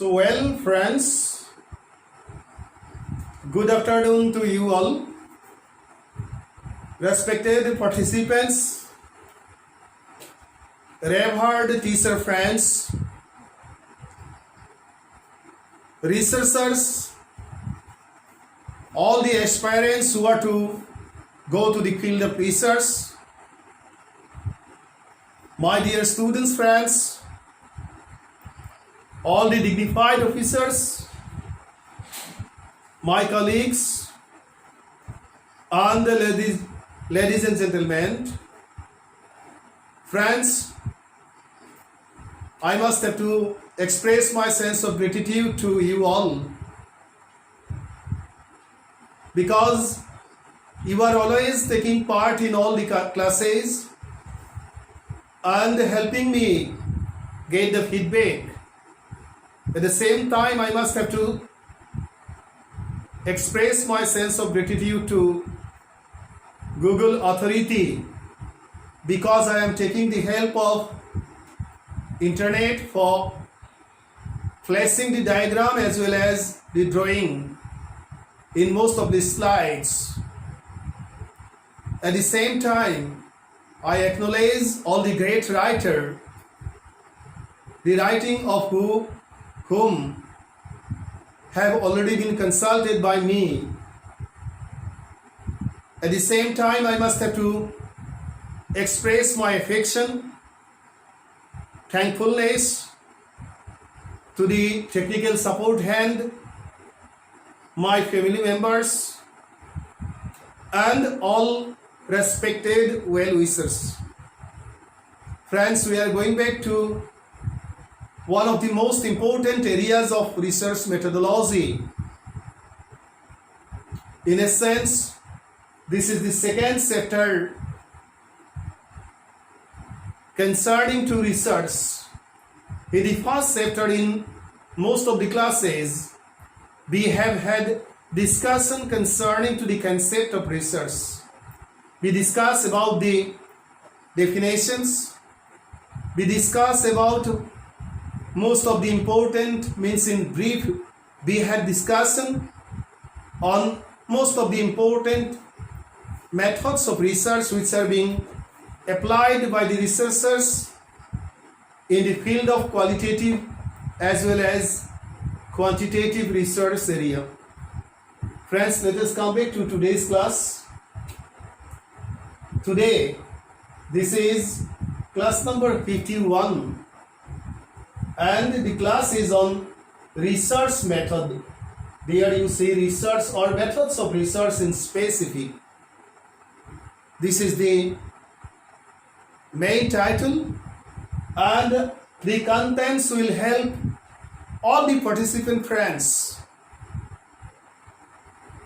Well, friends, good afternoon to you all. Respected participants, revered teacher friends, researchers, all the aspirants who are to go to the field of research, my dear students, friends, all the dignified officers, my colleagues, and the ladies and gentlemen, friends, I must have to express my sense of gratitude to you all because you are always taking part in all the classes and helping me get the feedback. At the same time, I must have to express my sense of gratitude to Google Authority because I am taking the help of internet for flashing the diagram as well as the drawing in most of the slides. At the same time, I acknowledge all the great writer, the writing of whom have already been consulted by me. At the same time, I must have to express my affection, thankfulness to the technical support hand, my family members, and all respected well-wishers. Friends, we are going back to one of the most important areas of research methodology. In a sense, this is the second chapter concerning to research. In the first chapter, in most of the classes, we have had discussion concerning to the concept of research. We discuss about the definitions. We discuss about most of the important, means in brief, we had discussion on most of the important methods of research which are being applied by the researchers in the field of qualitative as well as quantitative research area. Friends, let us come back to today's class. Today, this is class number 51 and the class is on research method. There you see research or methods of research in specific. This is the main title and the contents will help all the participant friends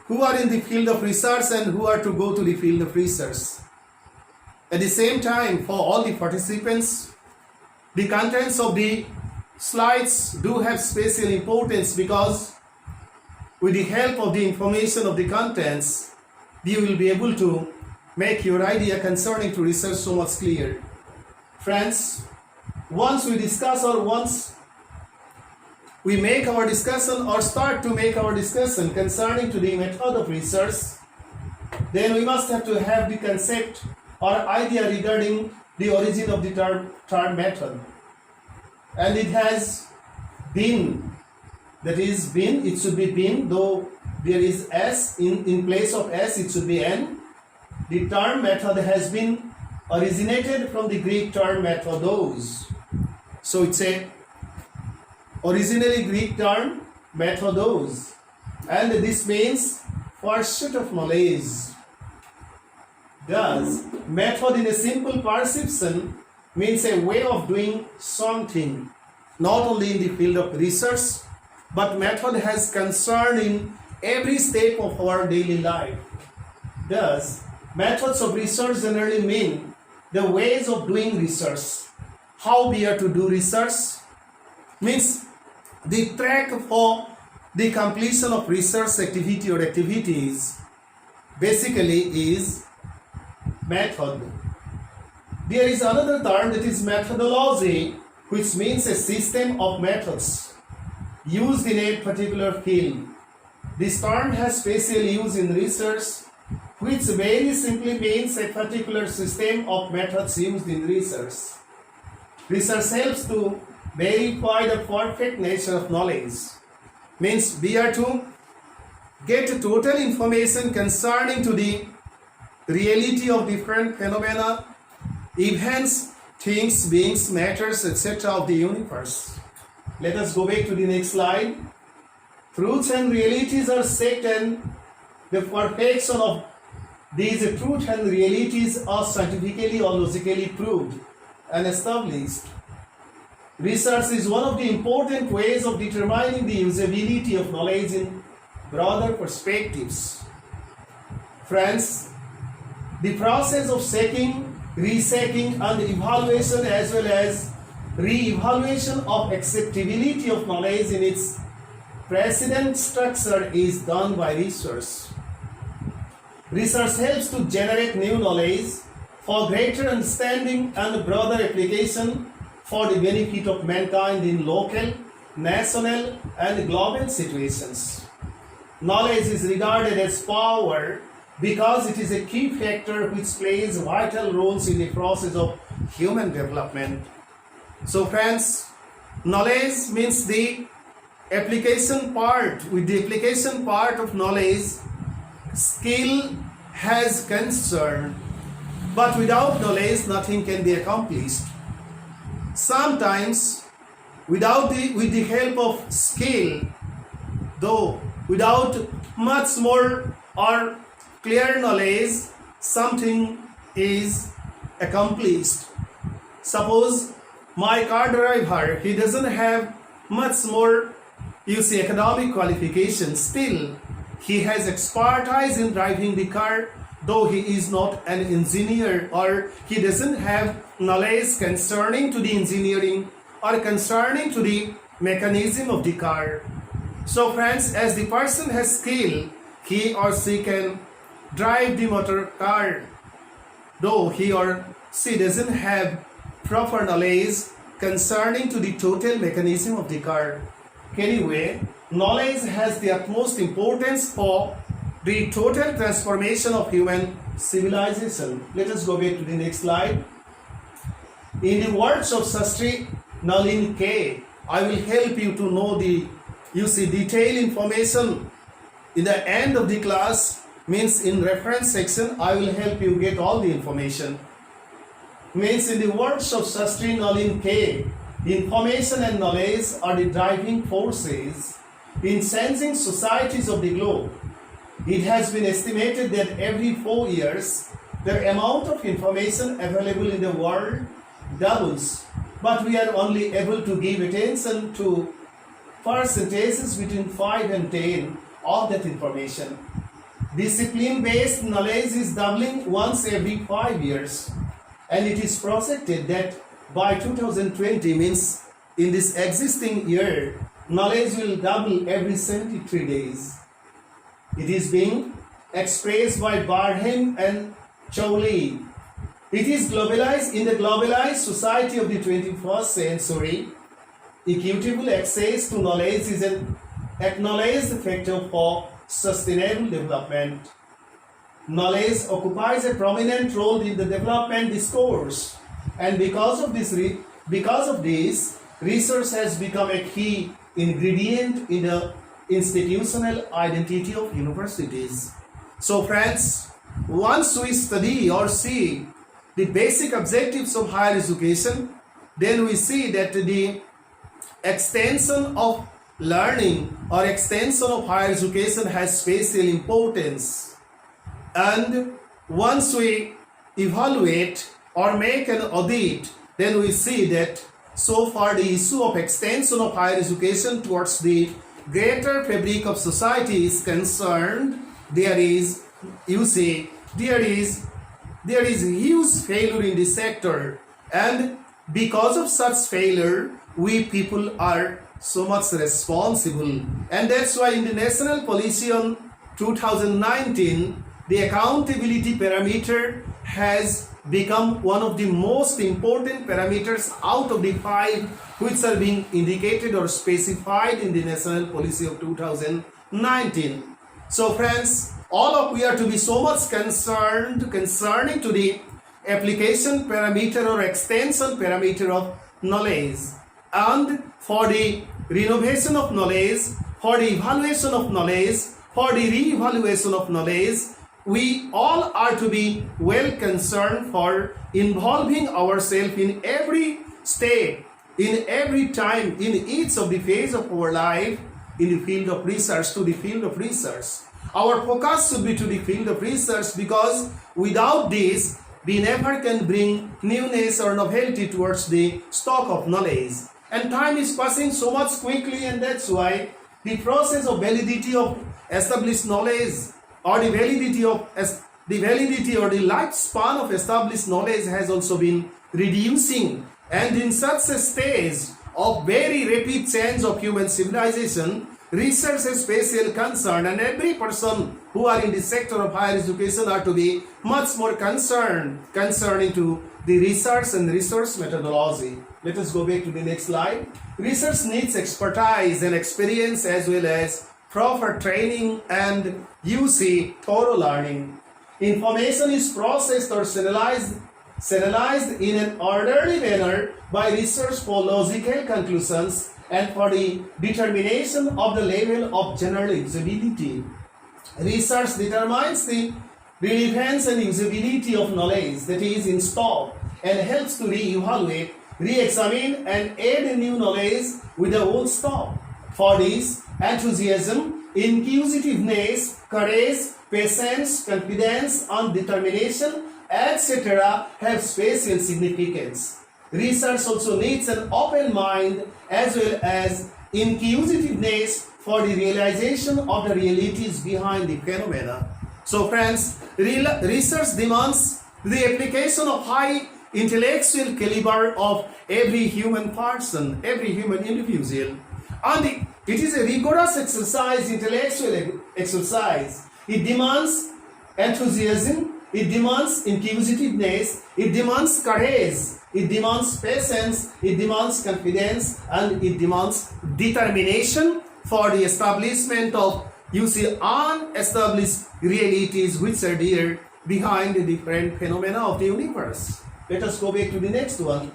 who are in the field of research and who are to go to the field of research. At the same time, for all the participants, the contents of the slides do have special importance because with the help of the information of the contents, you will be able to make your idea concerning to research so much clear. Friends, once we discuss or once we make our discussion or start to make our discussion concerning to the method of research, then we must have to have the concept or idea regarding the origin of the term method. And it has been, that is been, it should be been, though there is s in place of s, it should be n. The term method has been originated from the Greek term methodos. So it's a originally Greek term methodos, and this means pursuit of knowledge. Thus, method in a simple perception means a way of doing something, not only in the field of research, but method has concern in every step of our daily life. Thus, methods of research generally mean the ways of doing research. How we are to do research means the track for the completion of research activity or activities basically is method. There is another term that is methodology, which means a system of methods. used in a particular field. This term has special use in research, which very simply means a particular system of methods used in research. Research helps to verify the perfect nature of knowledge. Means we are to get total information concerning to the reality of different phenomena, events, things, beings, matters, etc. of the universe. Let us go back to the next slide. Truths and realities are set, and the perfection of these truths and realities are scientifically or logically proved and established. Research is one of the important ways of determining the usability of knowledge in broader perspectives. Friends, the process of checking, rechecking and evaluation as well as re-evaluation of acceptability of knowledge in its precedent structure is done by research. Research helps to generate new knowledge for greater understanding and broader application for the benefit of mankind in local, national and global situations. Knowledge is regarded as power because it is a key factor which plays vital roles in the process of human development. So friends, knowledge means the application part. With the application part of knowledge, skill has concern, but without knowledge nothing can be accomplished. Sometimes with the help of skill, though without much more or clear knowledge, something is accomplished. Suppose my car driver, he doesn't have much more academic qualifications, still he has expertise in driving the car, though he is not an engineer or he doesn't have knowledge concerning to the engineering or concerning to the mechanism of the car. So friends, as the person has skill, he or she can drive the motor car, though he or she doesn't have proper knowledge concerning to the total mechanism of the car. Anyway, knowledge has the utmost importance for the total transformation of human civilization. Let us go back to the next slide. In the words of Sastri Nalin K, I will help you to know the detailed information in the end of the class. Means in reference section I will help you get all the information. Means in the words of Sastri Nalin K, information and knowledge are the driving forces in changing societies of the globe. It has been estimated that every 4 years the amount of information available in the world doubles, but we are only able to give attention to percentages between 5 and 10 of that information. Discipline-based knowledge is doubling once every 5 years, and it is projected that by 2020, means in this existing year, knowledge will double every 73 days. It is being expressed by Barham and Chowley. It is globalized in the globalized society of the 21st century. Equitable access to knowledge is an acknowledged factor for sustainable development. Knowledge occupies a prominent role in the development discourse, and because of this, research has become a key ingredient in the institutional identity of universities. So friends, once we study or see the basic objectives of higher education, then we see that the extension of learning or extension of higher education has special importance. And once we evaluate or make an audit, then we see that so far the issue of extension of higher education towards the greater fabric of society is concerned, there is huge failure in the sector, and because of such failure we people are so much responsible. And that's why in the National Policy on 2019 the accountability parameter has become one of the most important parameters out of the 5 which are being indicated or specified in the National Policy of 2019. So friends, all of we are to be so much concerned concerning to the application parameter or extension parameter of knowledge, and for the renovation of knowledge, for the evaluation of knowledge, for the re-evaluation of knowledge, we all are to be well concerned for involving ourselves in every step, in every time, in each of the phase of our life, in the field of research, to the field of research. Our focus should be to the field of research, because without this, we never can bring newness or novelty towards the stock of knowledge. And time is passing so much quickly, and that's why the process of validity of established knowledge, or the validity or the lifespan of established knowledge has also been reducing. And in such a stage of very rapid change of human civilization, research is special concern, and every person who are in the sector of higher education are to be much more concerning to the research and research methodology. Let us go back to the next slide. Research needs expertise and experience, as well as proper training and thorough learning. Information is processed or serialized in an orderly manner by research for logical conclusions and for the determination of the level of general usability. Research determines the relevance and usability of knowledge that is in stock, and helps to re-evaluate, re-examine and add new knowledge with the old stock. For this, enthusiasm, inquisitiveness, courage, patience, confidence and determination, etc. have special significance. Research also needs an open mind as well as inquisitiveness for the realization of the realities behind the phenomena. So friends, research demands the application of high intellectual caliber of every human person, every human individual. And it is a rigorous exercise, intellectual exercise. It demands enthusiasm, it demands inquisitiveness, it demands courage, it demands patience, it demands confidence, and it demands determination for the establishment of unestablished realities which are there behind the different phenomena of the universe. Let us go back to the next one.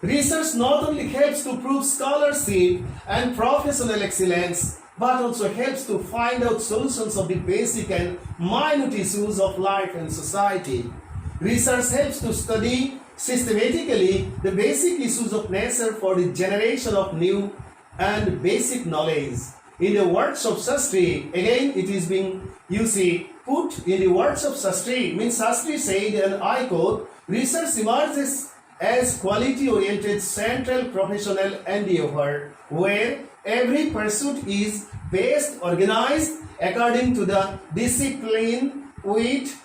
Research not only helps to prove scholarship and professional excellence, but also helps to find out solutions of the basic and minute issues of life and society. Research helps to study systematically the basic issues of nature for the generation of new and basic knowledge. In the words of Sastry, again it is being, put in the words of Sastry, means Sastry said, and I quote, research emerges as quality-oriented central professional endeavor, where every pursuit is based, organized according to the discipline with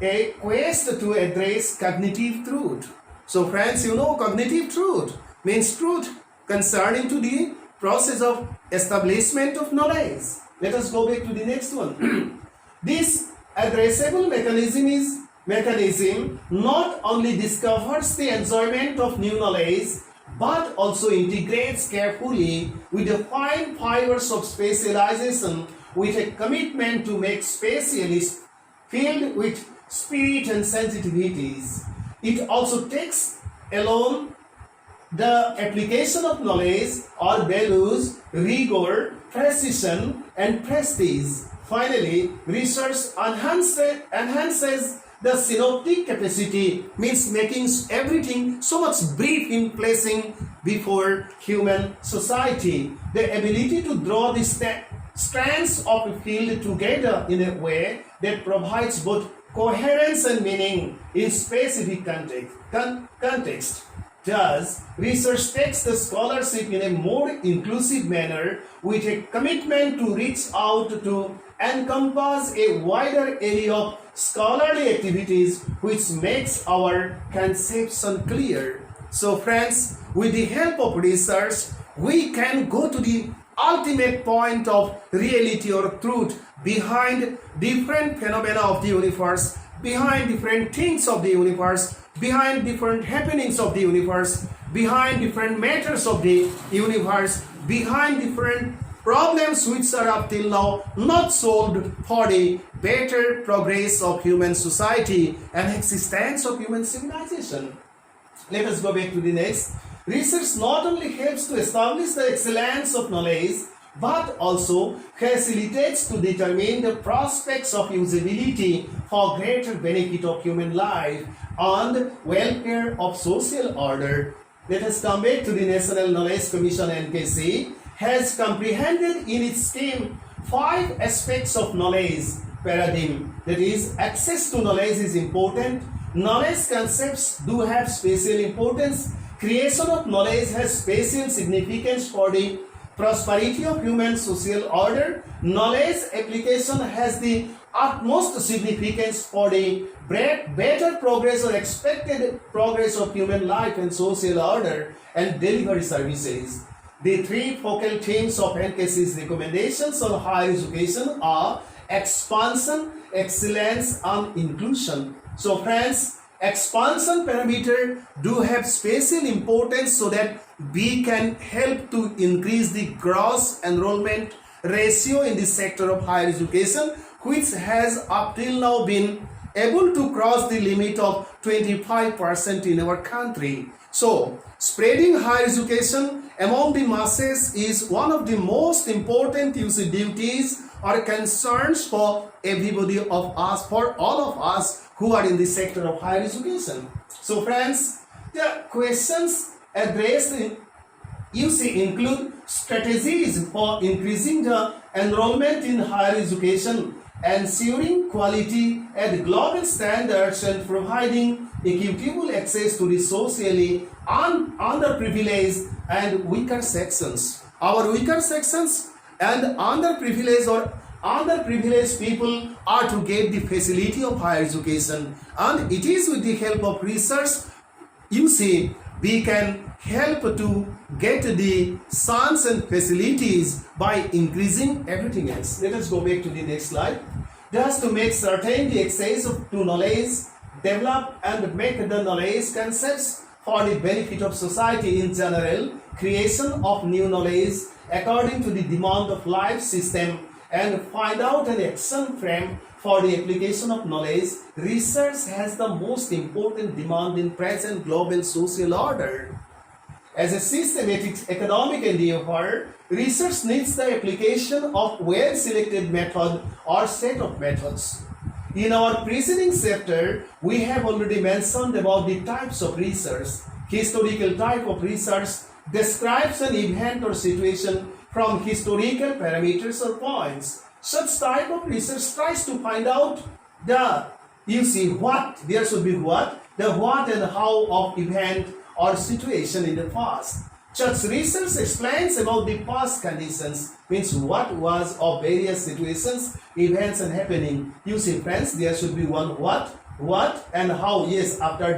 a quest to address cognitive truth. So friends, cognitive truth means truth concerning to the process of establishment of knowledge. Let us go back to the next one. This addressable mechanism not only discovers the enjoyment of new knowledge, but also integrates carefully with the fine fibers of specialization with a commitment to make specialists filled with spirit and sensitivities. It also takes alone the application of knowledge or values, rigor, precision and prestige. Finally, research enhances the synoptic capacity, means making everything so much brief in placing before human society. The ability to draw the strands of a field together in a way that provides both coherence and meaning in specific context. Thus, research takes the scholarship in a more inclusive manner with a commitment to reach out to encompass a wider area of scholarly activities, which makes our conception clear. So friends, with the help of research, we can go to the ultimate point of reality or truth behind different phenomena of the universe behind different things of the universe, behind different happenings of the universe, behind different matters of the universe, behind different problems which are up till now not solved for the better progress of human society and existence of human civilization. Let us go back to the next. Research not only helps to establish the excellence of knowledge, but also facilitates to determine the prospects of usability for greater benefit of human life and welfare of social order. Let us come back to the National Knowledge Commission (NKC) has comprehended in its scheme 5 aspects of knowledge paradigm. That is, access to knowledge is important. Knowledge concepts do have special importance. Creation of knowledge has special significance for the prosperity of human social order. Knowledge application has the utmost significance for the better progress or expected progress of human life and social order and delivery services. The 3 focal themes of NKC's recommendations on higher education are expansion, excellence, and inclusion. So friends, expansion parameter do have special importance so that we can help to increase the gross enrollment ratio in the sector of higher education, which has up till now been able to cross the limit of 25% in our country. So, spreading higher education among the masses is one of the most important duties or concerns for everybody of us, for all of us who are in the sector of higher education. So friends, the questions addressed include strategies for increasing the enrollment in higher education, ensuring quality at global standards, and providing equitable access to the socially underprivileged and weaker sections. Our weaker sections and underprivileged people are to get the facility of higher education, and it is with the help of research, we can help to get the chance and facilities by increasing everything else. Let us go back to the next slide. Thus, to make certain the access to knowledge, develop and make the knowledge concepts for the benefit of society in general, creation of new knowledge according to the demand of life system, and find out an action frame for the application of knowledge, research has the most important demand in present global social order. As a systematic economic endeavor, research needs the application of well-selected method or set of methods. In our preceding chapter, we have already mentioned about the types of research. Historical type of research describes an event or situation from historical parameters or points. Such type of research tries to find out the what and how of event or situation in the past. Such research explains about the past conditions, means what was of various situations, events and happening. Friends, there should be one what and how. Yes, after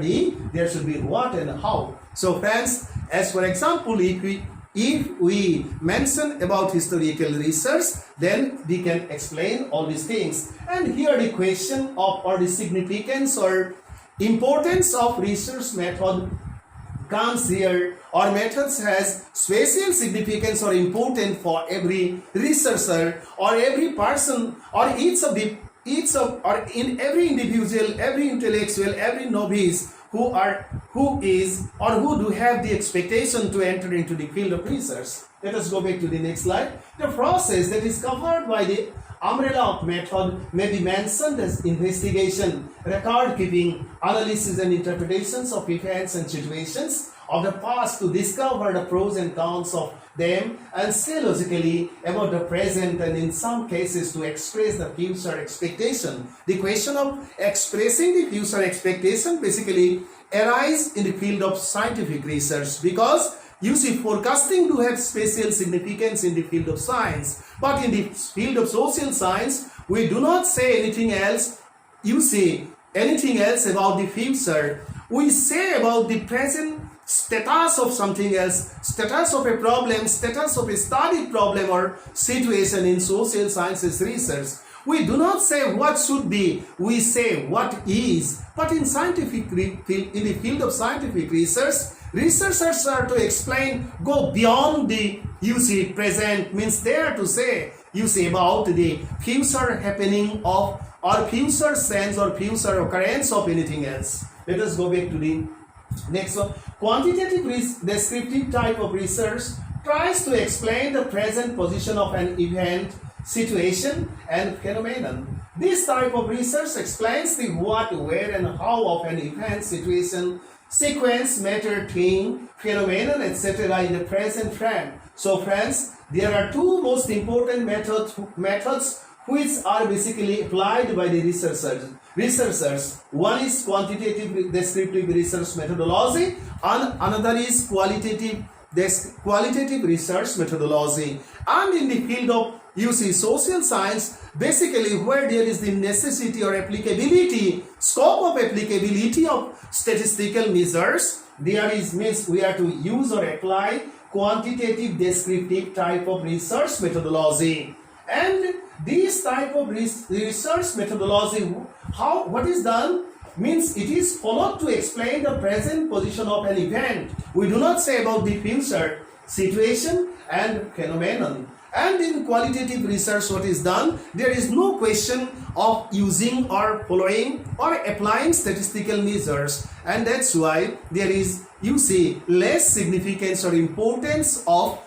there should be what and how. So friends, as for example, if we mention about historical research, then we can explain all these things. And here the question of or the significance or importance of research method comes here, or methods has special significance or importance for every researcher or every person or in every individual, every intellectual, every novice who do have the expectation to enter into the field of research. Let us go back to the next slide. The process that is covered by the umbrella of method may be mentioned as investigation, record keeping, analysis and interpretations of events and situations of the past to discover the pros and cons of them and say logically about the present, and in some cases to express the future expectation. The question of expressing the future expectation basically arises in the field of scientific research, because forecasting do have special significance in the field of science, but in the field of social science we do not say anything else about the future. We say about the present status of something else, status of a problem, status of a studied problem or situation in social sciences research. We do not say what should be, we say what is. But in the field of scientific research, researchers are to explain, go beyond the present, means they are to say about the future happening of or future sense or future occurrence of anything else. Let us go back to the next one. Quantitative descriptive type of research tries to explain the present position of an event, situation and phenomenon. This type of research explains the what, where and how of an event, situation, sequence, matter, thing, phenomenon, etc. in the present frame. So friends, there are two most important methods which are basically applied by the researchers. One is quantitative descriptive research methodology and another is qualitative research methodology. And in the field of social science, basically where there is the necessity or applicability, scope of applicability of statistical measures, there is means we are to use or apply quantitative descriptive type of research methodology. And this type of research methodology, what is done means it is followed to explain the present position of an event. We do not say about the future, situation and phenomenon. And in qualitative research, what is done, there is no question of using or following or applying statistical measures, and that's why there is less significance or importance of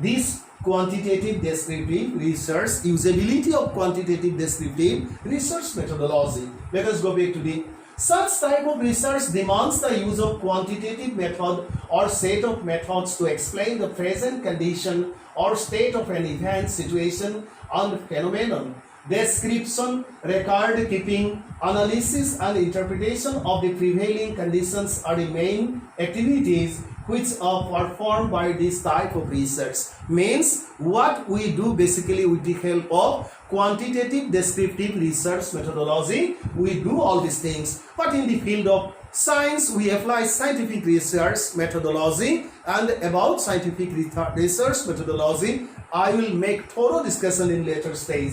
this quantitative descriptive research, usability of quantitative descriptive research methodology. Let us go back to the such type of research demands the use of quantitative method or set of methods to explain the present condition or state of an event, situation and phenomenon. Description, record keeping, analysis and interpretation of the prevailing conditions are the main activities which are performed by this type of research. Means what we do basically with the help of quantitative descriptive research methodology, we do all these things. But in the field of science, we apply scientific research methodology, and about scientific research methodology, I will make thorough discussion in later stage.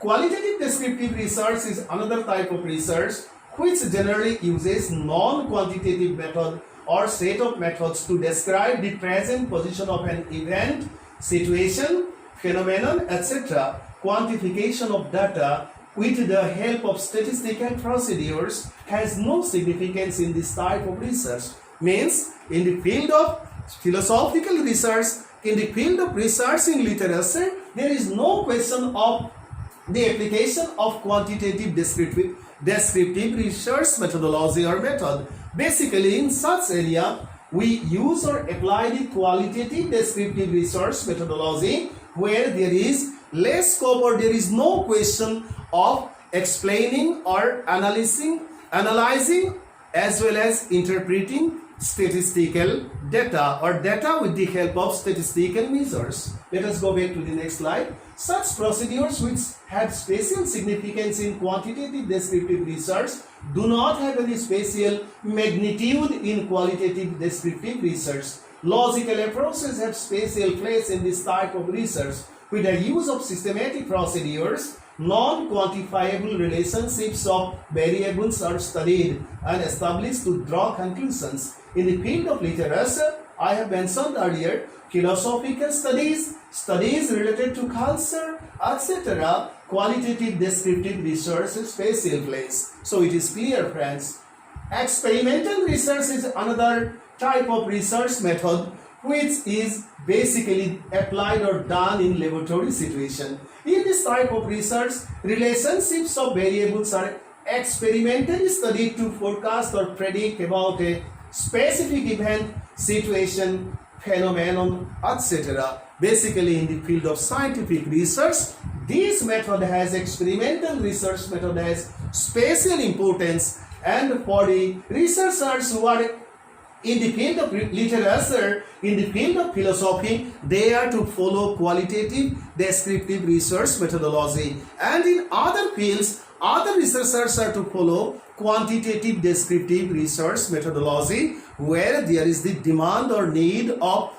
Qualitative descriptive research is another type of research which generally uses non-quantitative method or set of methods to describe the present position of an event, situation, phenomenon, etc. Quantification of data with the help of statistical procedures has no significance in this type of research. Means in the field of philosophical research, in the field of researching literature, there is no question of the application of quantitative descriptive research methodology or method. Basically, in such area, we use or apply the qualitative descriptive research methodology where there is less scope or there is no question of explaining or analyzing as well as interpreting statistical data or data with the help of statistical measures. Let us go back to the next slide. Such procedures which have special significance in quantitative descriptive research do not have any special magnitude in qualitative descriptive research. Logical approaches have special place in this type of research. With the use of systematic procedures, non-quantifiable relationships of variables are studied and established to draw conclusions. In the field of literature, I have mentioned earlier, philosophical studies, studies related to culture, etc. Qualitative descriptive research is special place. So it is clear, friends. Experimental research is another type of research method which is basically applied or done in laboratory situation. In this type of research, relationships of variables are experimentally studied to forecast or predict about a specific event, situation, phenomenon, etc. Basically, in the field of scientific research, this method has experimental research method has special importance, and for the researchers who are in the field of literature, in the field of philosophy, they are to follow qualitative descriptive research methodology, and in other fields, other researchers are to follow quantitative descriptive research methodology, where there is the demand or need of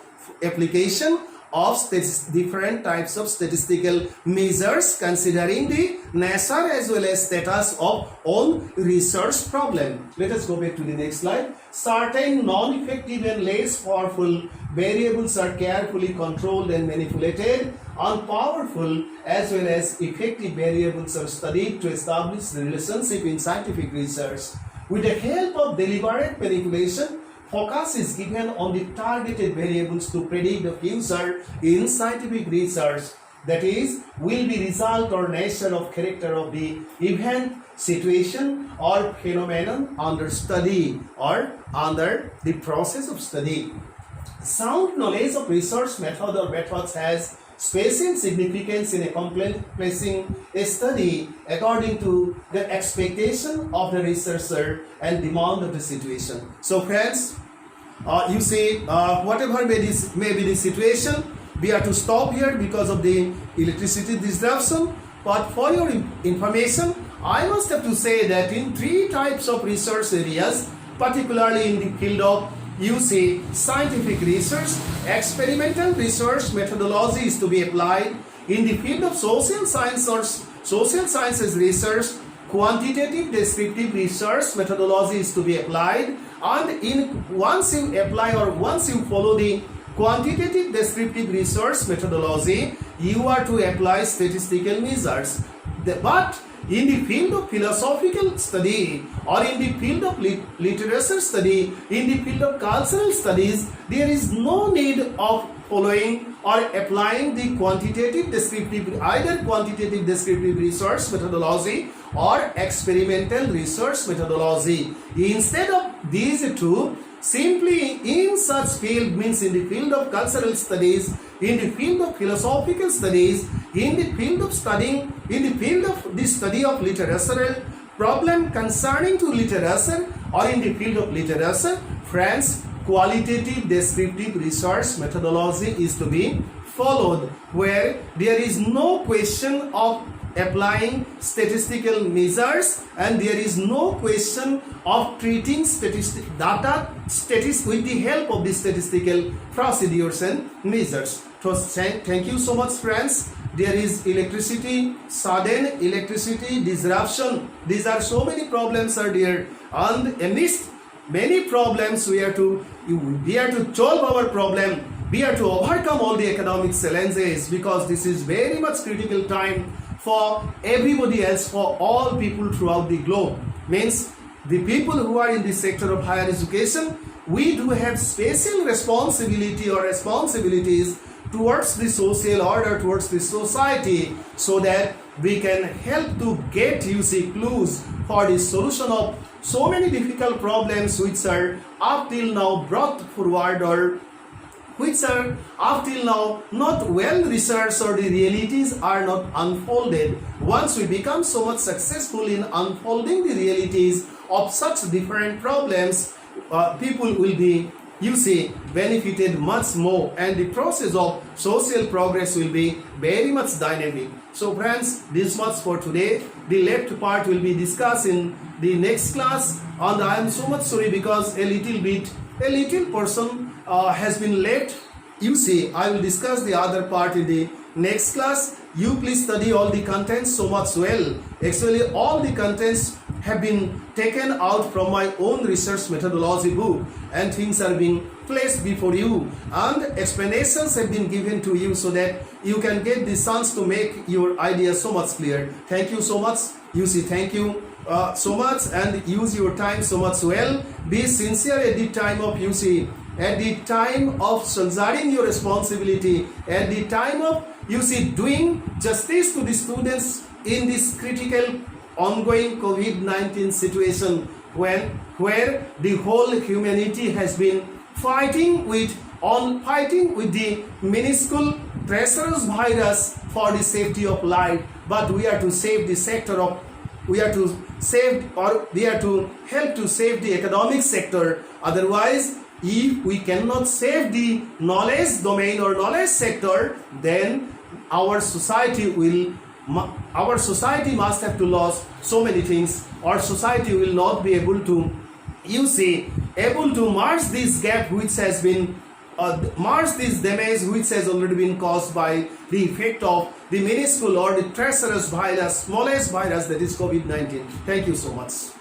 application of different types of statistical measures considering the nature as well as status of own research problem. Let us go back to the next slide. Certain non-effective and less powerful variables are carefully controlled and manipulated. Unpowerful as well as effective variables are studied to establish the relationship in scientific research. With the help of deliberate manipulation, focus is given on the targeted variables to predict the future in scientific research, that is, will be result or nature of character of the event, situation or phenomenon under study or under the process of study. Sound knowledge of research method or methods has special significance in accomplishing a study according to the expectation of the researcher and demand of the situation. So friends, you see, whatever may be the situation, we have to stop here because of the electricity disruption. But for your information, I must have to say that in three types of research areas, particularly in the field of scientific research, experimental research methodology is to be applied. In the field of social science or social sciences research, quantitative descriptive research methodology is to be applied. And once you apply or once you follow the quantitative descriptive research methodology, you are to apply statistical measures. But in the field of philosophical study or in the field of literature study, in the field of cultural studies, there is no need of following or applying the quantitative descriptive, either quantitative descriptive research methodology or experimental research methodology. Instead of these two, simply in such field, means in the field of cultural studies, in the field of philosophical studies, in the field of studying, in the field of the study of literature, problem concerning to literature, or in the field of literature, friends, qualitative descriptive research methodology is to be followed, where there is no question of applying statistical measures and there is no question of treating data with the help of the statistical procedures and measures. So thank you so much, friends. There is electricity, sudden electricity disruption. These are so many problems are there, and amidst many problems we are to solve our problem. We are to overcome all the economic challenges, because this is very much critical time for everybody else, for all people throughout the globe. Means the people who are in the sector of higher education, we do have special responsibility or responsibilities towards the social order, towards the society, so that we can help to get clues for the solution of so many difficult problems which are up till now brought forward, or which are up till now not well researched, or the realities are not unfolded. Once we become so much successful in unfolding the realities of such different problems, people will be benefited much more, and the process of social progress will be very much dynamic. So friends, this much for today. The left part will be discussed in the next class, and I am so much sorry because a little person has been left. I will discuss the other part in the next class. You please study all the contents so much well. Actually, all the contents have been taken out from my own research methodology book, and things are being placed before you, and explanations have been given to you so that you can get the chance to make your ideas so much clear. Thank you so much. Thank you so much, and use your time so much well. Be sincere at the time of at the time of soldiering your responsibility, at the time of doing justice to the students in this critical ongoing COVID-19 situation, where the whole humanity has been fighting with the minuscule treacherous virus for the safety of life. But we are to save the sector of, we are to help to save the economic sector. Otherwise, if we cannot save the knowledge domain or knowledge sector, then our society must have to lose so many things. Our society will not be able to merge this gap which has been marks this damage which has already been caused by the effect of the minuscule or the treacherous virus, smallest virus, that is COVID-19. Thank you so much.